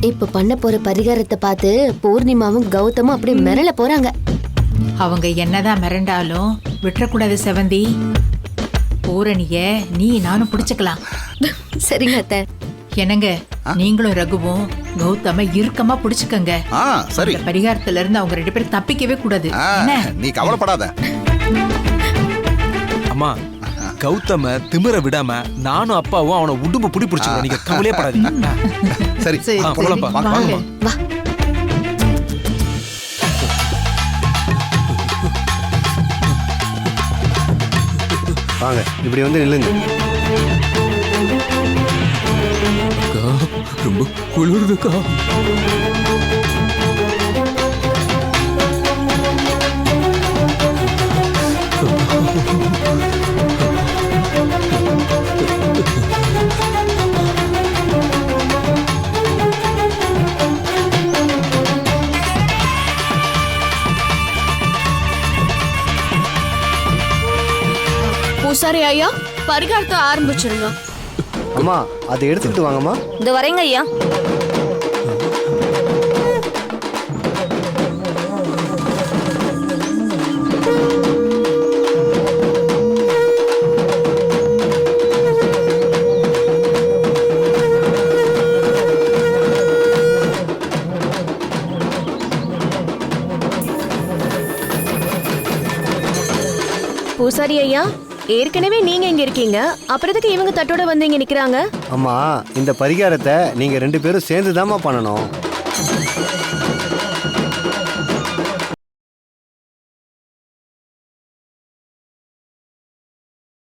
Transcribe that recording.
இப்ப பண்ண போற பரிகாரத்தை பார்த்து பூர்ணிமாவும் கௌதமும் அப்படி மிரள போறாங்க. அவங்க என்னதான் மிரண்டாலும் விட்டுறக்கூடாது செவந்தி. பூரணிய நீ நானும் பிடிச்சுக்கலாம். சரிங்க அத்தை. என்னங்க, நீங்களும் ரகுவும் கௌதம இறுக்கமா பிடிச்சுக்கங்க. சரி. இந்த பரிகாரத்துல இருந்து அவங்க 2 பேரும் தப்பிக்கவே கூடாது. என்ன? நீ கவலைப்படாத. அம்மா, கௌதம திமிர விடாம நானும் அப்பாவும் அவனை உடும்பு புடி பிடிச்சுக்கோ. நீங்க கவலையே படாதீங்க. சரி சரி, போலாம்ப்பா. வாங்க. வா. வாங்க, இப்படி வந்து நில்லுங்க. ரொம்ப குளிருதுக்கா. பூசாரி ஐயா, பரிகாரத்தை ஆரம்பிச்சிருங்க. அம்மா, அதை எடுத்துக்கிட்டு வாங்கம்மா. இந்த வரேங்க ஐயா. பூசாரி ஐயா, ஏற்கனவே நீங்க இங்க இருக்கீங்க, அப்புறம் எதுக்கு இவங்க தட்டோட வந்து இங்க நிக்கிறாங்க? அம்மா, இந்த பரிகாரத்தை நீங்க 2 பேரும் சேர்ந்து தாம்மா பண்ணணும்.